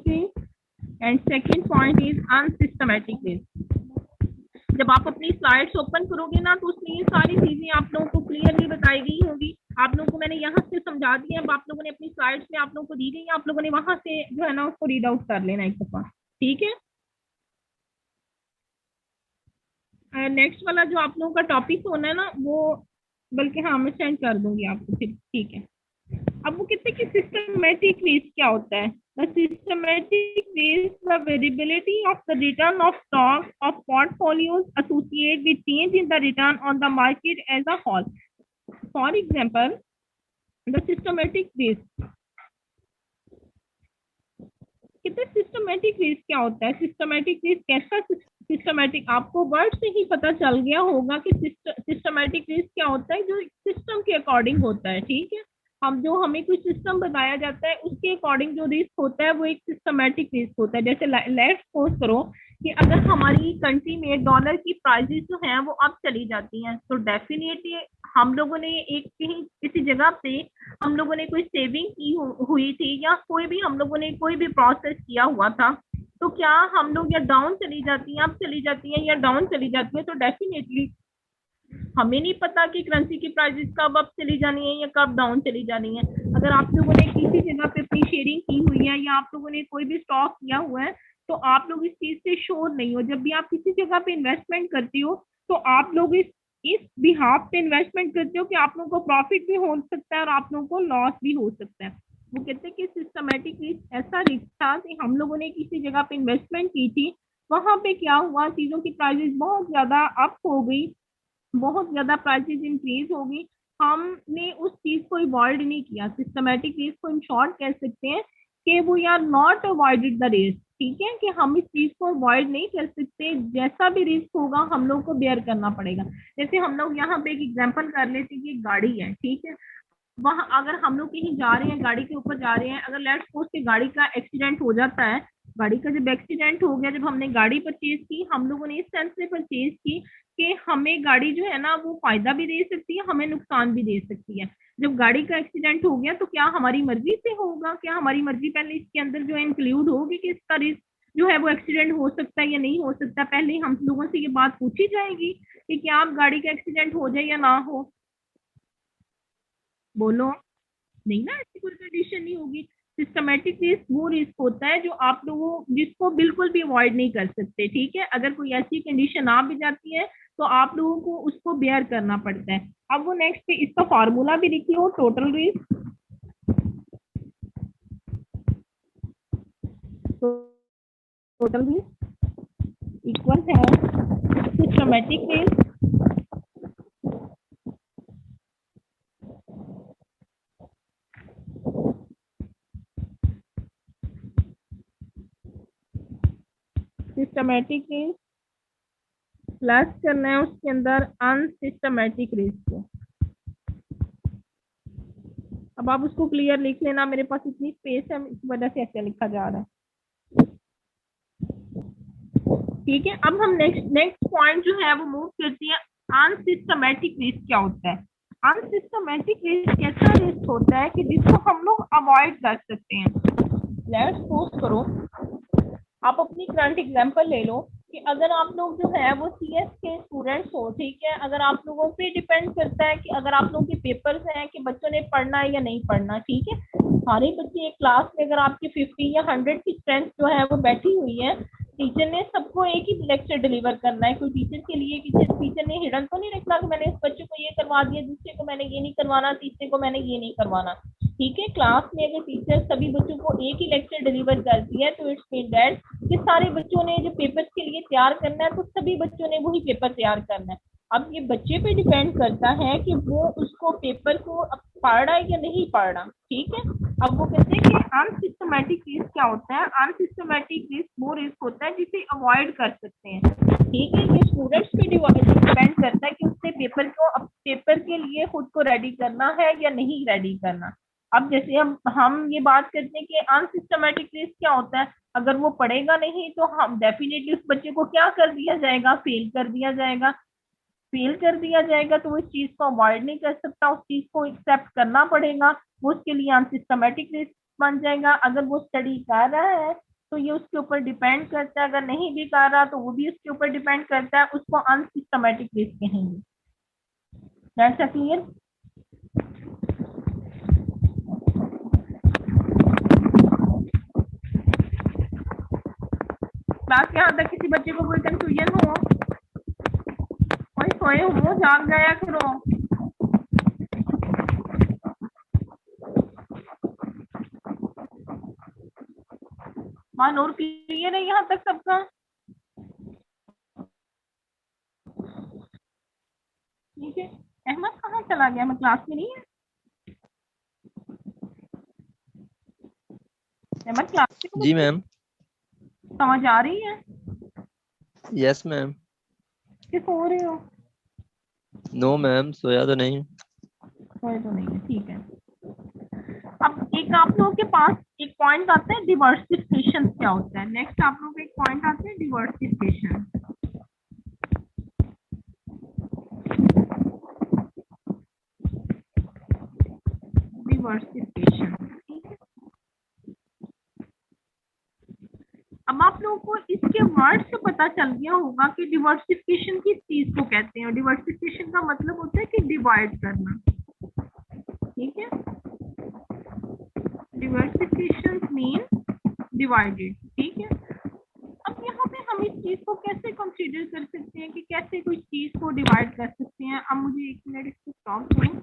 risk and second point is unsystematic risk. जब आप अपनी स्लाइड्स ओपन करोगे ना तो उसमें ये सारी चीजें आप लोगों को क्लियरली बताई गई होंगी। आप लोगों को मैंने यहाँ से समझा दिया, अब आप लोगों ने अपनी स्लाइड्स में आप लोगों को दी गई, आप लोगों ने वहां से जो है ना उसको रीड आउट कर लेना एक दफा, ठीक है। नेक्स्ट वाला जो आप लोगों का टॉपिक होना है ना वो, बल्कि हाँ मैं सेंड कर दूंगी आपको फिर, ठीक है। अब वो कहते हैं कि सिस्टमैटिक रिस्क क्या होता है। The systematic risk, the variability of the return of stock of portfolios associated with change in the return on the market as a whole. For example, the systematic risk. कितने सिस्टमैटिक रिस्क क्या होता है? सिस्टमैटिक रिस्क कैसा सिस्टमैटिक, आपको वर्ड से ही पता चल गया होगा कि सिस्टमैटिक रिस्क क्या होता है, जो सिस्टम के अकॉर्डिंग होता है, ठीक है। हम जो हमें कोई सिस्टम बताया जाता है उसके अकॉर्डिंग जो रिस्क होता है वो एक सिस्टमैटिक रिस्क होता है। जैसे लेट्स सपोज करो कि अगर हमारी कंट्री में डॉलर की प्राइसेस जो हैं वो अब चली जाती हैं तो डेफिनेटली हम लोगों ने एक कहीं किसी जगह पे हम लोगों ने कोई सेविंग की हुई थी या कोई भी हम लोगों ने कोई भी प्रोसेस किया हुआ था, तो क्या हम लोग या डाउन चली जाती हैं, अप चली जाती हैं या डाउन चली जाती है, तो डेफिनेटली हमें नहीं पता कि करेंसी की प्राइसेस कब अप चली जानी है या कब डाउन चली जानी है। अगर आप लोगों ने किसी जगह पे अपनी शेयरिंग की हुई है या आप लोगों ने कोई भी स्टॉक किया हुआ है तो आप लोग इस चीज से श्योर नहीं हो। जब भी आप किसी जगह पे इन्वेस्टमेंट करती हो तो आप लोग इस बिहाफ पे इन्वेस्टमेंट करते हो कि आप लोगों को प्रॉफिट भी हो सकता है और आप लोगों को लॉस भी हो सकता है। वो कहते हैं कि सिस्टमैटिक रिस्क ऐसा रिस्क था कि हम लोगों ने किसी जगह पे इन्वेस्टमेंट की थी, वहां पे क्या हुआ, चीजों की प्राइसेस बहुत ज्यादा अप हो गई, बहुत ज्यादा प्राइसेस इंक्रीज होगी, हमने उस चीज को अवॉइड नहीं किया। सिस्टमैटिक रिस्क को इन शॉर्ट कह सकते हैं कि वो are not avoided the risk, ठीक है, कि हम इस चीज को अवॉइड नहीं कर सकते, जैसा भी रिस्क होगा हम लोग को बेयर करना पड़ेगा। जैसे हम लोग यहाँ पे एक एग्जांपल कर लेते हैं कि गाड़ी है, ठीक है, वहां अगर हम लोग कहीं जा रहे हैं, गाड़ी के ऊपर जा रहे हैं, अगर लेट्स सपोज कि गाड़ी का एक्सीडेंट हो जाता है, गाड़ी का जब एक्सीडेंट हो गया, जब हमने गाड़ी परचेज की, हम लोगों ने इस सेंस से परचेज की कि हमें गाड़ी जो है ना वो फायदा भी दे सकती है, हमें नुकसान भी दे सकती है। जब गाड़ी का एक्सीडेंट हो गया तो क्या हमारी मर्जी से होगा, क्या हमारी मर्जी पहले इसके अंदर जो है इंक्लूड होगी कि इसका रिस्क जो है वो एक्सीडेंट हो सकता है या नहीं हो सकता। पहले हम लोगों से ये बात पूछी जाएगी कि क्या आप गाड़ी का एक्सीडेंट हो जाए या ना हो, बोलो नहीं ना, ऐसी कोई कंडीशन नहीं होगी। सिस्टमैटिक रिस्क वो रिस्क होता है जो आप लोगों जिसको बिल्कुल भी अवॉइड नहीं कर सकते, ठीक है। अगर कोई ऐसी कंडीशन आ भी जाती है तो आप लोगों को उसको बेयर करना पड़ता है। अब वो नेक्स्ट पे इसका फॉर्मूला भी लिख लो, total risk, total risk equal है systematic risk systematic risk plus करना है उसके अंदर अनसिस्टमैटिक रिस्क को। अब आप उसको क्लियर लिख लेना, मेरे पास इतनी स्पेस है इस वजह से ऐसे लिखा जा रहा है। ठीक है, अब हम नेक्स्ट पॉइंट जो है वो मूव करते हैं। अनसिस्टमेटिक रिस्क क्या होता है? अनसिस्टमेटिक रिस्क ऐसा रिस्क होता है कि जिसको हम लोग अवॉइड कर सकते हैं। लेट्स सपोज करो, आप अपनी करंट एग्जांपल ले लो कि अगर आप लोग जो है वो सीएस के स्टूडेंट्स हो, ठीक है, अगर आप लोगों पे डिपेंड करता है कि अगर आप लोगों के पेपर्स हैं कि बच्चों ने पढ़ना है या नहीं पढ़ना, ठीक है, सारे बच्चे एक क्लास में अगर आपकी 50 या 100 की स्ट्रेंथ जो है वो बैठी हुई है, टीचर ने सबको एक ही लेक्चर डिलीवर करना है। कोई टीचर के लिए टीचर ने हिडन तो नहीं रखना कि मैंने इस बच्चे को ये करवा दिया, दूसरे को मैंने ये नहीं करवाना, तीसरे को मैंने ये नहीं करवाना। ठीक है, क्लास में अगर टीचर सभी बच्चों को एक ही लेक्चर डिलीवर करती है तो इट्स मीन दैट कि सारे बच्चों ने जो पेपर्स के लिए तैयार करना है तो सभी बच्चों ने वही पेपर तैयार करना है। अब ये बच्चे पे डिपेंड करता है कि वो उसको पेपर को पढ़ रहा है या नहीं पढ़ रहा। ठीक है, अब वो कहते हैं कि अनसिस्टमेटिक रिस्क क्या होता है? अनसिस्टमेटिक रिस्क वो रिस्क होता है जिसे अवॉइड कर सकते हैं। ठीक है, ये स्टूडेंट्स पे डिपेंड करता है कि उसने पेपर के लिए खुद को रेडी करना है या नहीं रेडी करना। अब जैसे हम ये बात करते हैं कि अनसिस्टमेटिक रिस्क क्या होता है, अगर वो पढ़ेगा नहीं तो हम डेफिनेटली उस बच्चे को क्या कर दिया जाएगा? फेल कर दिया जाएगा। फेल कर दिया जाएगा तो वो इस चीज को अवॉइड नहीं कर सकता, उस चीज को एक्सेप्ट करना पड़ेगा, वो उसके लिए अनसिस्टमेटिक रिस्क बन जाएगा। अगर वो स्टडी कर रहा है तो ये उसके ऊपर डिपेंड करता है, अगर नहीं भी कर रहा तो वो भी उसके ऊपर डिपेंड करता है, उसको अनसिस्टमेटिक रिस्क कहेंगे। That's clear? क्लास यहाँ तक किसी बच्चे को कोई कंफ्यूजन हो, कोई सोए हो, जाग जाया करो। मान और क्लियर है यहाँ तक सबका? ठीक है, अहमद कहाँ चला गया? मैं क्लास में नहीं है। अहमद क्लास में जी मैम। समझ आ रही है? Yes ma'am. कि सो रहे हो? नो मैम, सोया तो नहीं। सोए तो नहीं है, ठीक है। अब एक आप लोगों के पास एक पॉइंट आता है डिवर्सिफिकेशन क्या होता है। नेक्स्ट आप लोगों का एक पॉइंट आता है डिवर्सिफिकेशन। डिवर्सिफिकेशन, ठीक है। अब आप लोगों को इसके वर्ड से पता चल गया होगा कि डिवर्सिफिकेशन किस चीज को कहते हैं। डिवर्सिफिकेशन का मतलब होता है कि डिवाइड करना। ठीक है, डिवर्सिफिकेशन मीन डिवाइडेड। ठीक है, अब यहाँ पे हम इस चीज को कैसे कंसीडर कर सकते हैं कि कैसे कोई चीज को डिवाइड कर सकते हैं। अब मुझे एक मिनट इसको स्टॉप करूं।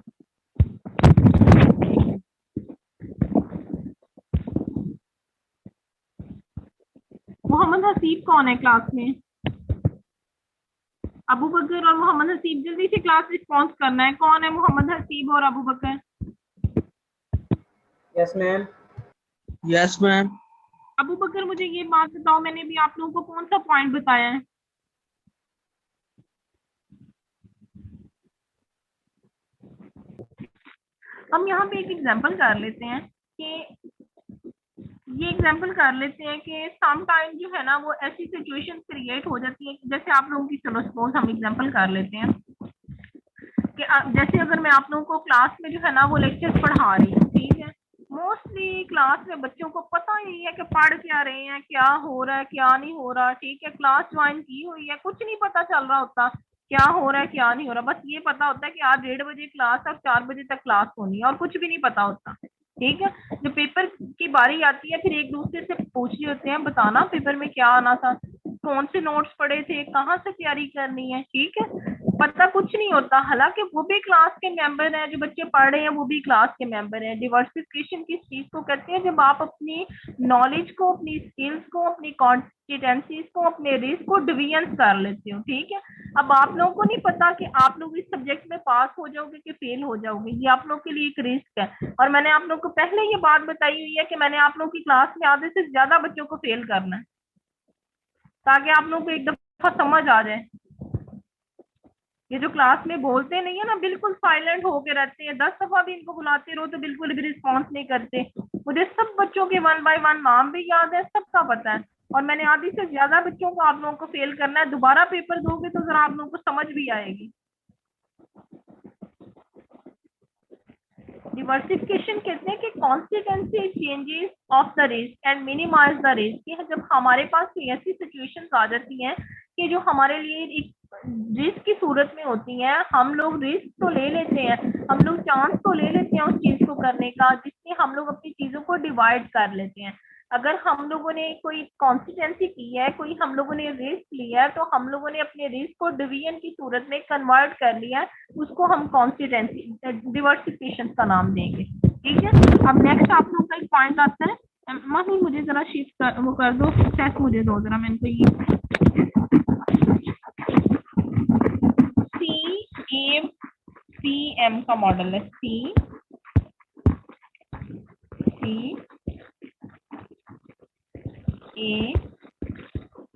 मोहम्मद हसीब कौन है क्लास में? अबू बकर और मोहम्मद हसीब, जल्दी से क्लास रिस्पॉन्स करना है। कौन है मोहम्मद हसीब और Abu Bakar? Yes ma'am. Yes ma'am. Abu Bakar मुझे ये बात बताओ, मैंने भी आप लोगों को कौन सा पॉइंट बताया है? हम यहाँ पे एक एग्जांपल कर लेते हैं कि ये एग्जांपल कर लेते हैं कि सम टाइम जो है ना वो ऐसी सिचुएशन क्रिएट हो जाती है कि जैसे आप लोगों की, चलो सपोज हम एग्जांपल कर लेते हैं कि जैसे अगर मैं आप लोगों को क्लास में जो है ना वो लेक्चर पढ़ा रही हूँ, ठीक है, मोस्टली क्लास में बच्चों को पता ही है कि पढ़ क्या रहे हैं, क्या हो रहा है क्या नहीं हो रहा। ठीक है, क्लास ज्वाइन की हुई है, कुछ नहीं पता चल रहा होता क्या हो रहा है क्या नहीं हो रहा, बस ये पता होता है कि आज 1:30 बजे क्लास और 4 बजे तक क्लास होनी है और कुछ भी नहीं पता होता। ठीक है, जब पेपर की बारी आती है फिर एक दूसरे से पूछ रहे होते हैं बताना पेपर में क्या आना था, कौन से नोट्स पढ़े थे, कहाँ से तैयारी करनी है। ठीक है, पता कुछ नहीं होता, हालांकि वो भी क्लास के मेंबर हैं, जो बच्चे पढ़ रहे हैं वो भी क्लास के मेंबर हैं। डिवर्सिफिकेशन किस चीज को कहते हैं? जब आप अपनी नॉलेज को, अपनी स्किल्स को, अपनी कॉन्स्टिटेंसीज को, अपने रिस्क को डिवीजन कर लेते हो। ठीक है, अब आप लोगों को नहीं पता कि आप लोग इस सब्जेक्ट में पास हो जाओगे कि फेल हो जाओगे, ये आप लोग के लिए एक रिस्क है। और मैंने आप लोग को पहले ये बात बताई हुई है कि मैंने आप लोग की क्लास में आधे से ज्यादा बच्चों को फेल करना है ताकि आप लोग को एक दफा समझ आ जाए। ये जो क्लास में बोलते नहीं है ना, बिल्कुल साइलेंट होके रहते हैं, 10 दफा भी इनको बुलाते रहो तो बिल्कुल भी रिस्पॉन्स नहीं करते। मुझे सब बच्चों के 1 बाय 1 नाम भी याद है, सबका पता है, और मैंने आधी से ज्यादा बच्चों को आप लोगों को फेल करना है। दोबारा पेपर दोगे तो जरा आप लोगों को समझ भी आएगी। डिवर्सिफिकेशन कहते हैं कि constituency changes of the risk and minimize the risk. जब हमारे पास कोई ऐसी सिचुएशंस आ जाती हैं कि जो हमारे लिए एक रिस्क की सूरत में होती हैं, हम लोग रिस्क तो ले लेते हैं, हम लोग चांस तो ले लेते हैं उस चीज को करने का, जिससे हम लोग अपनी चीजों को डिवाइड कर लेते हैं। अगर हम लोगों ने कोई कॉन्स्टिट्यूएंसी की है, कोई हम लोगों ने रिस्क लिया है, तो हम लोगों ने अपने रिस्क को डिवीजन की सूरत में कन्वर्ट कर लिया है, उसको हम कॉन्स्टिट्यूएंसी डिवर्सिफिकेशन का नाम देंगे। ठीक है, अब नेक्स्ट आप लोग का एक पॉइंट आता है। मम्मी मुझे जरा शिफ्ट कर, वो कर दो, एक्सेस मुझे दो जरा, मैंने तो ये CAPM का मॉडल है,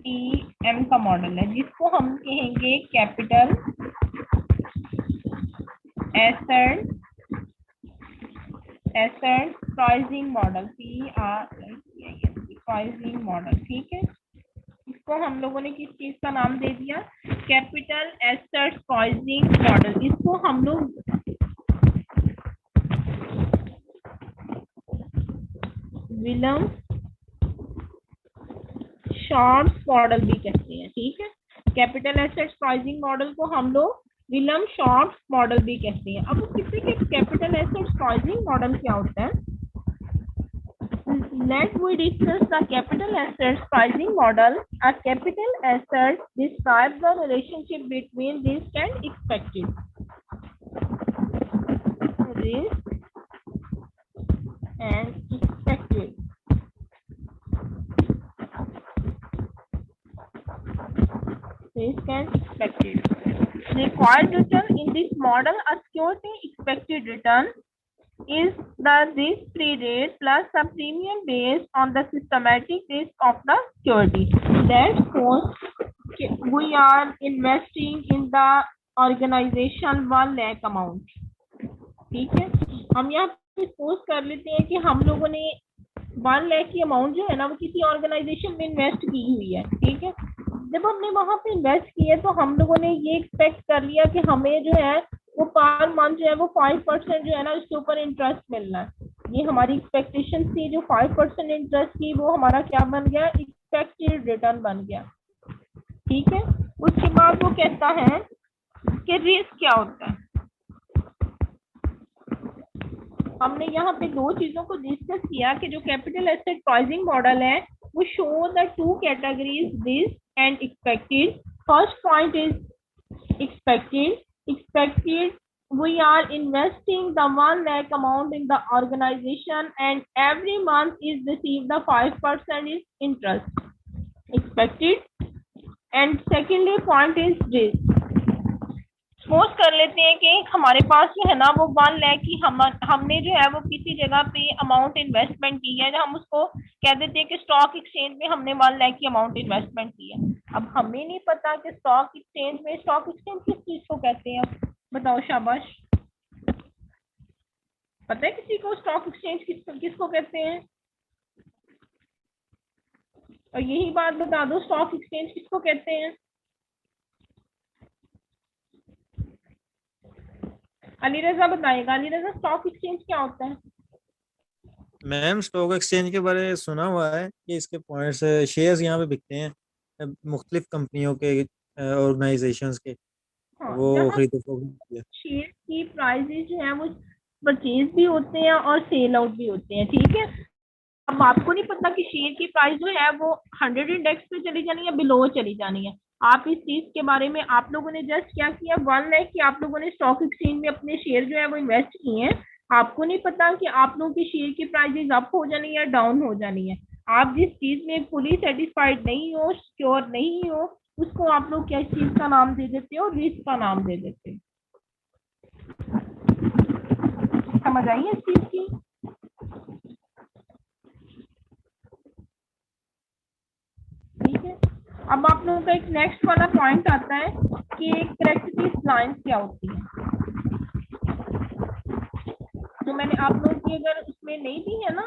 CAPM का मॉडल है, जिसको हम कहेंगे capital asset pricing model, pricing model. ठीक है, इसको हम लोगों ने किस चीज का नाम दे दिया? Capital asset pricing model. इसको हम लोग विलियम शॉर्ट्स मॉडल भी कहते हैं। ठीक है, कैपिटल एसेट प्राइसिंग मॉडल को हम लोग विलियम शॉर्ट्स मॉडल भी कहते हैं। अब किसी के कैपिटल एसेट प्राइसिंग मॉडल क्या होता है? Let we discuss the capital assets pricing model. A capital asset describes the relationship between risk and expected. Risk and expected. Risk and expected. Required return in this model, a security expected return is the risk-free rate plus the premium based on the systematic risk of the security. That suppose we are investing in the organization 1 lakh amount. ठीक है, हम यहाँ पे सपोज कर लेते हैं कि हम लोगों ने 1 लाख की अमाउंट जो है ना वो किसी ऑर्गेनाइजेशन में इन्वेस्ट की हुई है। ठीक है, जब हमने वहां पे इन्वेस्ट किया तो हम लोगों ने ये एक्सपेक्ट कर लिया कि हमें जो है वो पर मंथ जो है वो 5% जो है ना उसके ऊपर इंटरेस्ट मिलना है। ये हमारी एक्सपेक्टेशन थी, जो 5% इंटरेस्ट थी वो हमारा क्या बन गया? एक्सपेक्टेड रिटर्न बन गया। ठीक है, उसके बाद वो कहता है कि रिस्क क्या होता है। हमने यहाँ पे दो चीजों को डिस्कस किया कि जो कैपिटल एसेट प्राइसिंग मॉडल है वो show the 2 categories, risk and expected. First point is expected we are investing the 1 lakh amount in the organization and every month is received the 5% is interest expected. And secondly point is risk. Suppose कर लेते हैं कि हमारे पास जो है ना वो 1 लाख की हमने जो है वो किसी जगह पे अमाउंट इन्वेस्टमेंट की है, हम उसको कह देते हैं कि स्टॉक एक्सचेंज में हमने 1 लाख की अमाउंट इन्वेस्टमेंट की है। अब हमें नहीं पता कि स्टॉक एक्सचेंज किस चीज को कहते हैं, बताओ शाबाश, पता है किसी को स्टॉक एक्सचेंज किसको कहते हैं? और यही बात बता दो, स्टॉक एक्सचेंज किसको कहते हैं? अली रजा बताएगा। अली रजा, स्टॉक एक्सचेंज क्या होता है? मैम स्टॉक एक्सचेंज के बारे में सुना हुआ है कि इसके पॉइंट्स शेयर्स यहाँ पे बिकते हैं मुख्तलिफ कंपनियों के ऑर्गेनाइजेशंस के। हाँ, वो खरीदो शेयर की प्राइसेस जो है वो परचेज भी होते हैं और सेल आउट भी होते हैं। ठीक है, अब आपको नहीं पता कि शेयर की प्राइस जो है वो 100 इंडेक्स पे चली जानी है, बिलो चली जानी है। आप इस चीज के बारे में आप लोगों ने जस्ट क्या किया, 1 लाख की आप लोगों ने स्टॉक एक्सचेंज में अपने शेयर जो है वो इन्वेस्ट किए हैं। आपको नहीं पता कि आप लोगों की शेयर की प्राइसेस अप हो जानी है या डाउन हो जानी है। आप जिस चीज में फुली सेटिस्फाइड नहीं हो, श्योर नहीं हो, उसको आप लोग क्या चीज का नाम दे देते हो? रिस्क का नाम दे देते हो। समझ आई है इस चीज की? ठीक है, अब आप लोगों का एक नेक्स्ट वाला पॉइंट आता है कि करेक्ट लाइन क्या होती है। तो मैंने आप लोगों की अगर उसमें नहीं भी है ना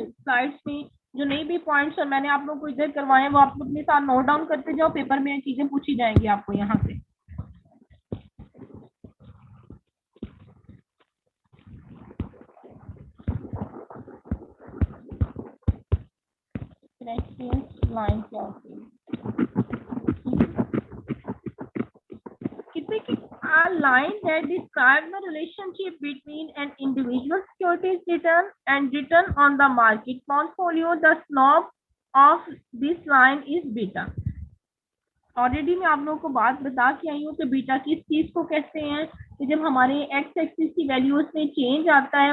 स्लाइड्स में जो नहीं भी पॉइंट्स और मैंने आप लोगों को इधर करवाए हैं वो आप लोग अपने साथ नोट डाउन करते जाओ, पेपर में चीजें पूछी जाएंगी आपको यहाँ से। लाइन क्या होती है कितने की a line that describes the relationship between an individual securities return and return on the market portfolio. The slope of this line is beta. Already मैं आप लोगों को बात बता के आई हूँ कि बीटा किस चीज को कहते हैं कि जब हमारे एक्स एक्सिस की वैल्यूज में चेंज आता है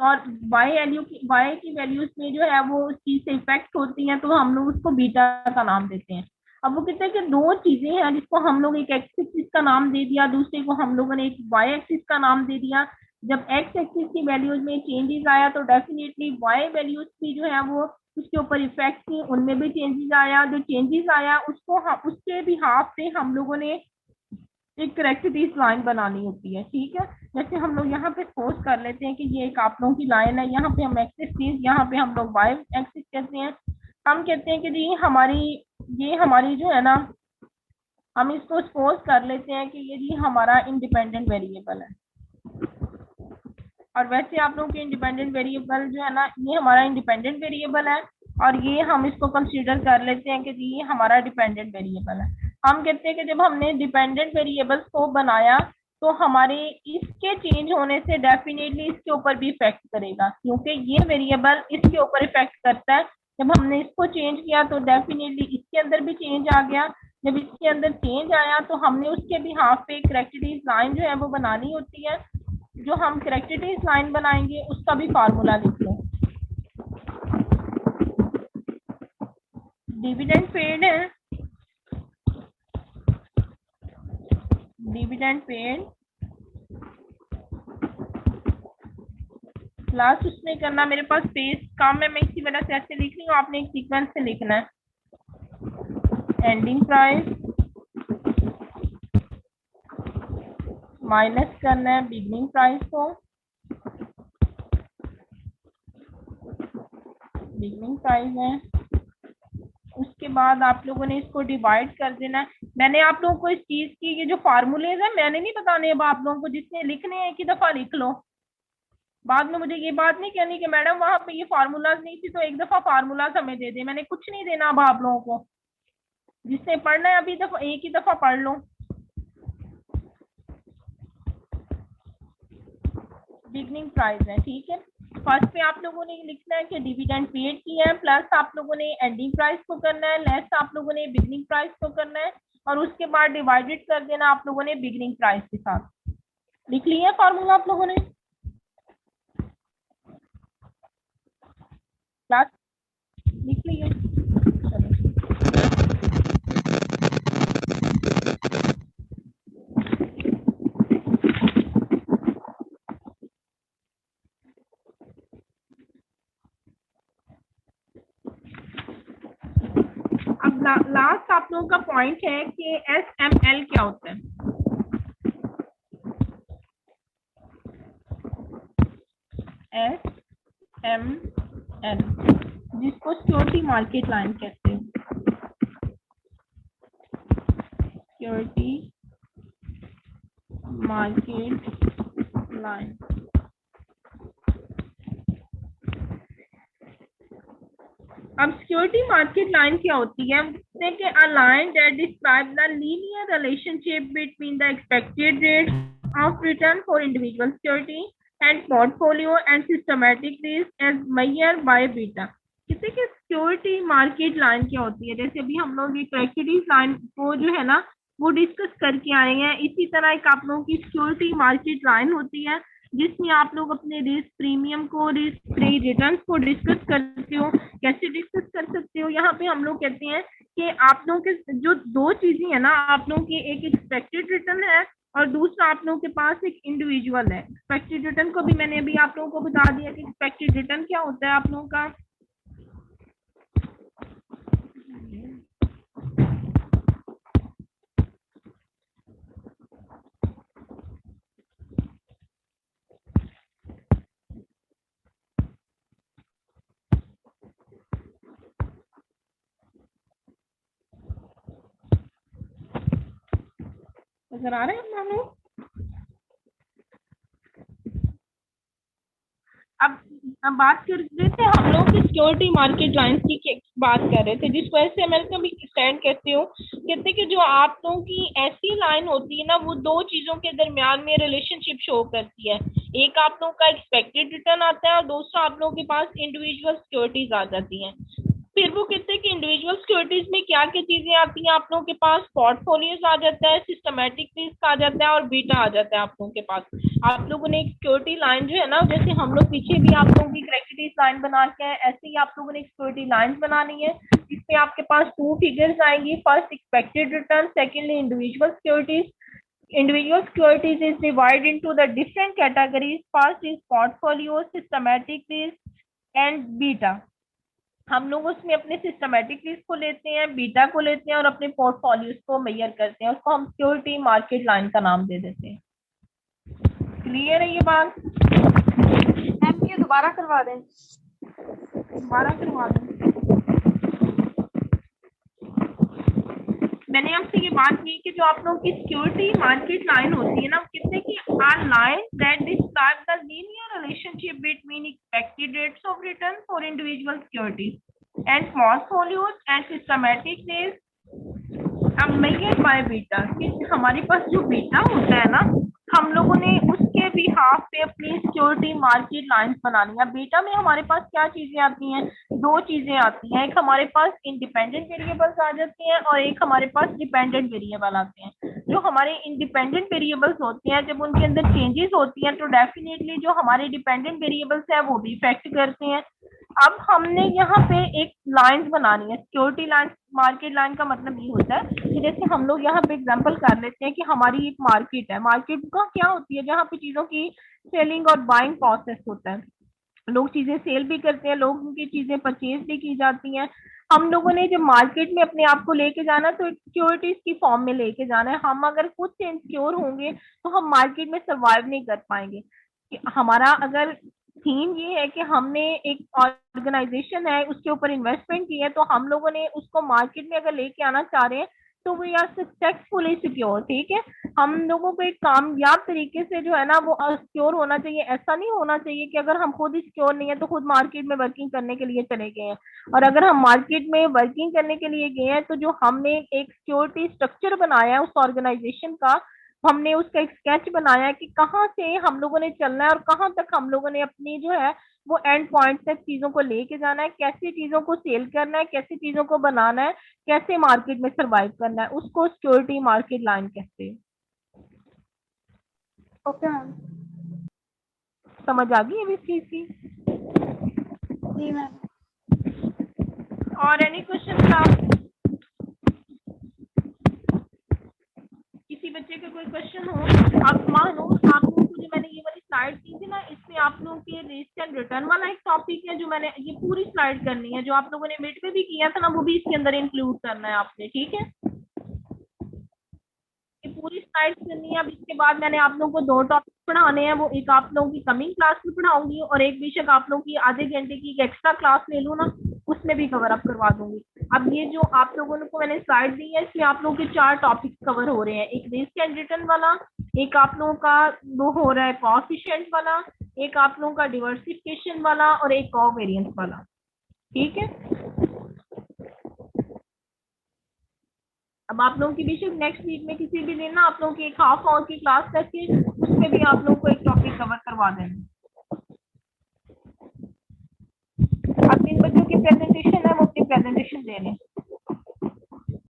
और वाई की वैल्यूज में जो है वो उस चीज से इफेक्ट होती है तो हम लोग उसको बीटा का नाम देते हैं। अब वो कहते हैं कि दो चीजें हैं जिसको हम लोग एक एक्स एक्सिस का नाम दे दिया, दूसरे को हम लोगों ने एक वाई एक्सिस का नाम दे दिया। जब एक्स एक्सिस की वैल्यूज में चेंजेस आया तो डेफिनेटली वाई वैल्यूज की जो है वो उसके ऊपर इफेक्ट थी, उनमें भी चेंजेस आया। जो चेंजेस आया उसको उसके भी हाफ से हम लोगों ने एक करेक्टिविटी लाइन बनानी होती है। ठीक है, जैसे हम लोग यहाँ पे सपोज कर लेते हैं कि ये एक आप लोगों की लाइन है, यहाँ पे हम एक्सिस, यहाँ पे हम लोग वाई एक्सिस कहते हैं। हम कहते हैं कि जी ये हमारी जो है ना, हम इसको सपोज कर लेते हैं कि ये जी हमारा इंडिपेंडेंट वेरिएबल है। और वैसे आप लोगों के इंडिपेंडेंट वेरिएबल जो है ना, ये हमारा इंडिपेंडेंट वेरिएबल है और ये हम इसको कंसीडर कर लेते हैं कि जी ये हमारा डिपेंडेंट वेरिएबल है। हम कहते हैं कि जब हमने डिपेंडेंट वेरिएबल्स को बनाया तो हमारे इसके चेंज होने से डेफिनेटली इसके ऊपर भी इफेक्ट करेगा, क्योंकि ये वेरिएबल इसके ऊपर इफेक्ट करता है। जब हमने इसको चेंज किया तो डेफिनेटली इसके अंदर भी चेंज आ गया। जब इसके अंदर चेंज आया तो हमने उसके भी हाफ पे करेक्टिविटी लाइन जो है वो बनानी होती है। जो हम करेक्टिविटी लाइन बनाएंगे उसका भी फार्मूला लिख लो। डिविडेंड पेड है, डिविडेंड पेड प्लस उसमें करना, मेरे पास पेज कम है मैं इसी वजह से ऐसे लिख रही हूँ, आपने एक सीक्वेंस से लिखना है। एंडिंग प्राइस माइनस करना है बिगनिंग प्राइस को, बिगनिंग प्राइस है। उसके बाद आप लोगों ने इसको डिवाइड कर देना है। मैंने आप लोगों को इस चीज की ये जो फार्मूलेज है मैंने नहीं बताने, अब आप लोगों को जिसने लिखने हैं एक ही दफा लिख लो। बाद में मुझे ये बात नहीं कहनी कि मैडम वहां पे ये फार्मूलाज नहीं थी तो एक दफा फार्मूलाज हमें दे दे। मैंने कुछ नहीं देना अब आप लोगों को, जिसने पढ़ना है अभी दफा एक ही दफा पढ़ लो। बिगनिंग प्राइस है, ठीक है। फर्स्ट पे आप लोगों ने लिखना है कि डिविडेंड पेड की है, प्लस आप लोगों ने एंडिंग प्राइस को करना है, लेस आप लोगों ने बिगनिंग प्राइस को करना है और उसके बाद डिवाइडेड कर देना आप लोगों ने बिगनिंग प्राइस के साथ। लिख लिया फॉर्मूला आप लोगों ने? क्लास लिख लिया? अब लास्ट आप लोगों का पॉइंट है कि SML क्या होता है। SML जिसको सिक्योरिटी मार्केट लाइन कहते हैं, सिक्योरिटी मार्केट लाइन। अब सिक्योरिटी मार्केट लाइन क्या होती है? a line that describes the linear relationship between the expected rate of return for individual security and portfolio and systematic risk as measured by beta। किसी की सिक्योरिटी मार्केट लाइन क्या होती है? जैसे अभी हम लोग एक करेक्टिविटी लाइन को जो है ना वो डिस्कस करके आए हैं, इसी तरह एक आप लोगों की सिक्योरिटी मार्केट लाइन होती है जिसमें आप लोग अपने रिस्क प्रीमियम को, रिस्क फ्री रिटर्न्स को डिस्कस करते हो। कैसे डिस्कस कर सकते हो? यहाँ पे हम लोग कहते हैं कि आप लोगों के जो दो चीजें है ना, आप लोगों की एक एक्सपेक्टेड रिटर्न है और दूसरा आप लोगों के पास एक इंडिविजुअल है। एक्सपेक्टेड रिटर्न को भी मैंने अभी आप लोगों को बता दिया कि एक्सपेक्टेड रिटर्न क्या होता है आप लोगों का। नजर आ रहे हैं हम लोग? अब बात कर रहे थे हम लोग सिक्योरिटी मार्केट लाइंस की बात कर रहे थे, जिस वजह से मैं कभी स्टैंड कहती हूँ, कहते कि जो आप लोगों की ऐसी लाइन होती है ना, वो दो चीजों के दरमियान में रिलेशनशिप शो करती है। एक आप लोगों का एक्सपेक्टेड रिटर्न आता है और दूसरा आप लोगों के पास इंडिविजुअल सिक्योरिटीज आ जाती हैं। फिर वो कहते हैं कि इंडिविजुअल सिक्योरिटीज में क्या क्या चीजें आती हैं, आप लोगों के पास पोर्टफोलियोज आ जाता है, सिस्टमैटिक रिस्क आ जाता है और बीटा आ जाता है आप लोगों के पास। आप लोगों ने एक सिक्योरिटी लाइन जो है ना, जैसे हम लोग पीछे भी आप लोगों की क्रेडिट लाइन बना के है, ऐसे ही आप लोगों ने एक सिक्योरिटी लाइन बनानी है जिसमें आपके पास टू फिगर्स आएंगी, first expected return, secondly individual securities. Individual securities is divided into the different categories. First is portfolio, systematic risk and beta. हम लोग उसमें अपने सिस्टमैटिक रिस्क को लेते हैं, बीटा को लेते हैं और अपने पोर्टफोलियोज को मेजर करते हैं, उसको हम सिक्योरिटी मार्केट लाइन का नाम दे देते हैं। क्लियर है ये बात? मैम ये दोबारा करवा दें। दोबारा करवा दें। मैंने आपसे ये बात की कि जो आप लोगों की सिक्योरिटी मार्केट लाइन होती है ना, कितने की are line that describe the linear relationship between expected rates of return for individual securities and portfolios and systematic risk measured by beta. कि हमारे पास जो बीटा होता है ना, हम लोगों ने उसके बिहाफ पे अपनी सिक्योरिटी मार्केट लाइंस बनानी है। बीटा में हमारे पास क्या चीजें आती हैं? दो चीजें आती हैं, एक हमारे पास इंडिपेंडेंट वेरिएबल्स आ जाती हैं और एक हमारे पास डिपेंडेंट वेरिएबल आते हैं। जो हमारे इंडिपेंडेंट वेरिएबल्स होते हैं, जब उनके अंदर चेंजेस होती हैं तो डेफिनेटली जो हमारे डिपेंडेंट वेरिएबल्स है वो भी इफेक्ट करते हैं। अब हमने यहाँ पे एक लाइंस बनानी है, सिक्योरिटी लाइन। मार्केट लाइन का मतलब ये होता है कि जैसे हम लोग यहाँ पे एग्जांपल कर लेते हैं कि हमारी एक मार्केट है। मार्केट का क्या होती है? जहाँ पे चीजों की सेलिंग और बाइंग प्रोसेस होता है, लोग चीजें सेल भी करते हैं, लोग उनकी चीजें परचेज भी की जाती हैं। हम लोगों ने जब मार्केट में अपने आप को लेके जाना तो सिक्योरिटीज की फॉर्म में लेके जाना है। हम अगर खुद से इनसिक्योर होंगे तो हम मार्केट में सर्वाइव नहीं कर पाएंगे। हमारा अगर थीम ये है कि हमने एक ऑर्गेनाइजेशन है उसके ऊपर इन्वेस्टमेंट की है, तो हम लोगों ने उसको मार्केट में अगर लेके आना चाह रहे हैं तो वी आर सक्सेसफुली सिक्योर। ठीक है, हम लोगों को एक कामयाब तरीके से जो है ना वो सिक्योर होना चाहिए। ऐसा नहीं होना चाहिए कि अगर हम खुद ही सिक्योर नहीं है तो खुद मार्केट में वर्किंग करने के लिए चले गए हैं, और अगर हम मार्केट में वर्किंग करने के लिए गए हैं तो जो हमने एक सिक्योरिटी स्ट्रक्चर बनाया है उस ऑर्गेनाइजेशन का, हमने उसका एक स्केच बनाया है कि कहाँ से हम लोगों ने चलना है और कहाँ तक हम लोगों ने अपनी जो है वो एंड पॉइंट तक चीजों को लेके जाना है, कैसे चीजों को सेल करना है, कैसे चीजों को बनाना है, कैसे मार्केट में सरवाइव करना है, उसको सिक्योरिटी मार्केट लाइन कहते हैं। ओके मैम, समझ आ गई इस चीज की? जी मैम। और एनी क्वेश्चन आप? किसी बच्चे का कोई क्वेश्चन हो? आप मानो आप लोगों को जो मैंने ये वाली स्लाइड की थी ना, इसमें आप लोगों के रिस्क एंड रिटर्न वाला एक टॉपिक है जो मैंने ये पूरी स्लाइड करनी है, जो आप लोगों ने मिड में भी किया था ना वो भी इसके अंदर इंक्लूड करना है आपने। ठीक है, ये पूरी स्लाइड करनी है। अब इसके बाद मैंने आप लोगों को दो टॉपिक पढ़ाने हैं, वो एक आप लोगों की कमिंग क्लास में पढ़ाऊंगी और एक बेशक आप लोगों की आधे घंटे की एक्स्ट्रा क्लास ले लूँ ना, उसमें भी कवर अप करवा दूंगी। अब ये जो आप लोगों को मैंने स्लाइड दी है इसमें आप लोगों के चार टॉपिक कवर हो रहे हैं, एक रिस्क एंड रिटर्न वाला, एक आप लोगों का वो हो रहा है कोएफिशिएंट वाला, एक आप लोगों का डिवर्सिफिकेशन वाला और एक कोवेरिएंस वाला। ठीक है, अब आप लोगों की बेशक नेक्स्ट वीक में किसी भी दिन ना आप लोगों की एक हाफ आवर की क्लास करके उसमें भी आप लोगों को एक टॉपिक कवर करवा देंगे। अब इन बच्चों की प्रेजेंटेशन